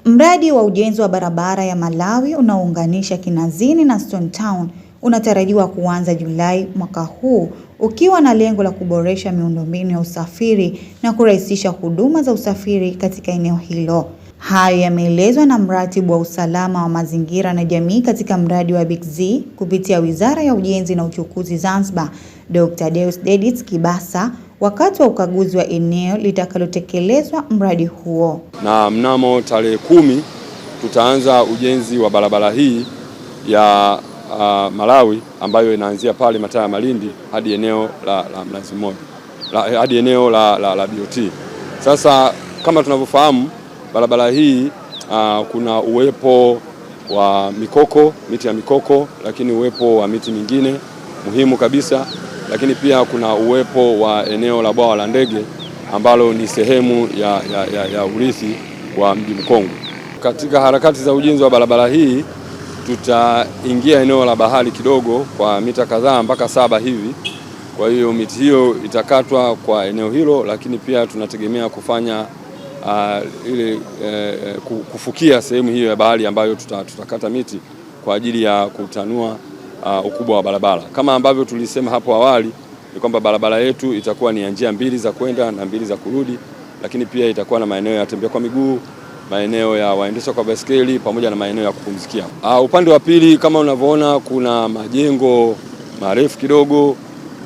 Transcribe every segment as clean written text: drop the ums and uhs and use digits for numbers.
Mradi wa ujenzi wa barabara ya Malawi unaounganisha Kinazini na Stone Town unatarajiwa kuanza Julai mwaka huu, ukiwa na lengo la kuboresha miundombinu ya usafiri na kurahisisha huduma za usafiri katika eneo hilo. Hayo yameelezwa na mratibu wa usalama wa mazingira na jamii katika mradi wa Big Z kupitia Wizara ya Ujenzi na Uchukuzi Zanzibar, Dr. Deusdedith Kibasa, wakati wa ukaguzi wa eneo litakalotekelezwa mradi huo. Na mnamo tarehe 10 tutaanza ujenzi wa barabara hii ya Malawi ambayo inaanzia pale mataa ya Malindi hadi eneo la Mnazi Mmoja, hadi eneo la BOT. Sasa kama tunavyofahamu, barabara hii kuna uwepo wa mikoko, miti ya mikoko, lakini uwepo wa miti mingine muhimu kabisa, lakini pia kuna uwepo wa eneo la bwawa la ndege ambalo ni sehemu ya urithi wa Mji Mkongwe. Katika harakati za ujenzi wa barabara hii tutaingia eneo la bahari kidogo kwa mita kadhaa mpaka 7 hivi. Kwa hiyo miti hiyo itakatwa kwa eneo hilo, lakini pia tunategemea kufanya kufukia sehemu hiyo ya bahari ambayo tutakata miti kwa ajili ya kutanua ukubwa wa barabara. Kama ambavyo tulisema hapo awali, ni kwamba barabara yetu itakuwa ni njia 2 za kwenda na 2 za kurudi, lakini pia itakuwa na maeneo ya tembea kwa miguu, maeneo ya waendesha kwa baiskeli pamoja na maeneo ya kupumzikia. Upande wa pili, kama unavyoona, kuna majengo marefu kidogo.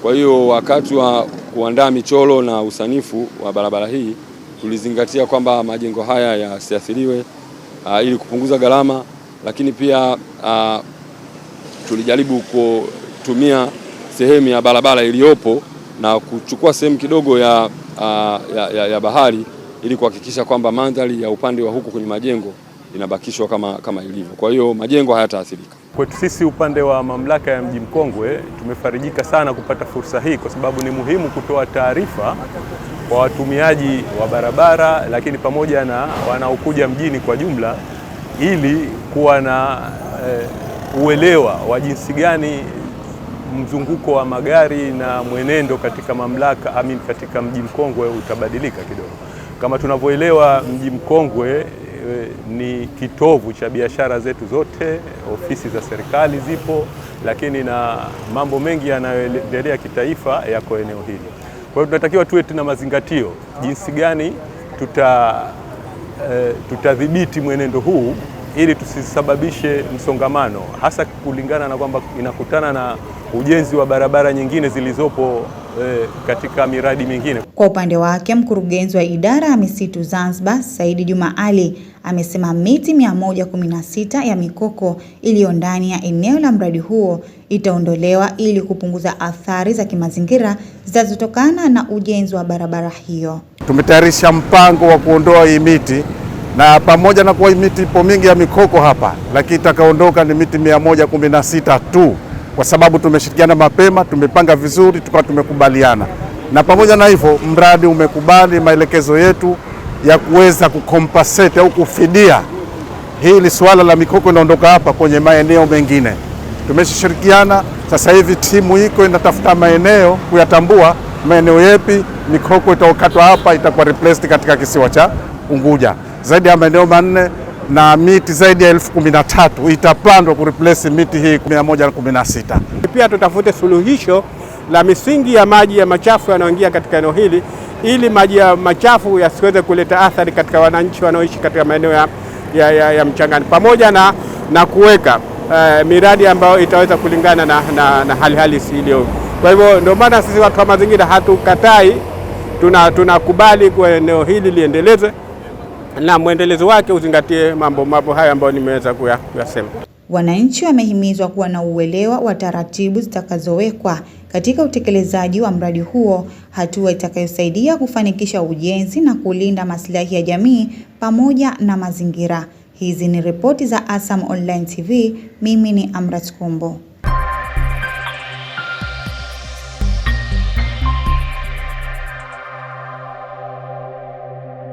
Kwa hiyo wakati wa kuandaa michoro na usanifu wa barabara hii tulizingatia kwamba majengo haya yasiathiriwe ili kupunguza gharama, lakini pia tulijaribu kutumia sehemu ya barabara iliyopo na kuchukua sehemu kidogo ya bahari ili kuhakikisha kwamba mandhari ya upande wa huku kwenye majengo inabakishwa kama ilivyo. Kwa hiyo majengo hayataathirika. Kwetu sisi upande wa mamlaka ya Mji Mkongwe tumefarijika sana kupata fursa hii, kwa sababu ni muhimu kutoa taarifa kwa watumiaji wa barabara, lakini pamoja na wanaokuja mjini kwa jumla, ili kuwa na uelewa wa jinsi gani mzunguko wa magari na mwenendo katika katika Mji Mkongwe utabadilika kidogo. Kama tunavyoelewa, Mji Mkongwe ni kitovu cha biashara zetu zote, ofisi za serikali zipo, lakini na mambo mengi yanayoendelea kitaifa yako eneo hili. Kwa hiyo tunatakiwa tuwe tuna mazingatio jinsi gani tutadhibiti mwenendo huu ili tusisababishe msongamano, hasa kulingana na kwamba inakutana na ujenzi wa barabara nyingine zilizopo katika miradi mingine. Kwa upande wake, mkurugenzi wa idara ya misitu Zanzibar, Said Juma Ali, amesema miti 116 ya mikoko iliyo ndani ya eneo la mradi huo itaondolewa ili kupunguza athari za kimazingira zinazotokana na ujenzi wa barabara hiyo. Tumetayarisha mpango wa kuondoa hii miti, na pamoja na kuwa miti ipo mingi ya mikoko hapa, lakini itakaondoka ni miti 116 tu, kwa sababu tumeshirikiana mapema, tumepanga vizuri, tukawa tumekubaliana. Na pamoja na hivyo, mradi umekubali maelekezo yetu ya kuweza kukompensate au kufidia hili swala la mikoko inaondoka hapa kwenye maeneo mengine. Tumeshirikiana, sasa hivi timu iko inatafuta maeneo kuyatambua maeneo yapi mikoko itaokatwa hapa itakuwa replaced katika kisiwa cha Unguja. Zaidi ya maeneo 4 na miti zaidi ya 13,000 itapandwa kureplace miti hii 116. Pia tutafute suluhisho la misingi ya maji ya machafu yanayoingia katika eneo hili, ili maji ya machafu yasiweze kuleta athari katika wananchi wanaoishi katika maeneo ya mchangani, pamoja na kuweka miradi ambayo itaweza kulingana na hali halisi iliyo. Kwa hivyo ndio maana sisi watu wa mazingira hatukatai, tunakubali kwa eneo hili liendelezwe na mwendelezo wake uzingatie mambo haya ambayo nimeweza kuyasema. Wananchi wamehimizwa kuwa na uelewa wa taratibu zitakazowekwa katika utekelezaji wa mradi huo, hatua itakayosaidia kufanikisha ujenzi na kulinda maslahi ya jamii pamoja na mazingira. Hizi ni ripoti za ASAM Online TV. Mimi ni Amrat Kombo.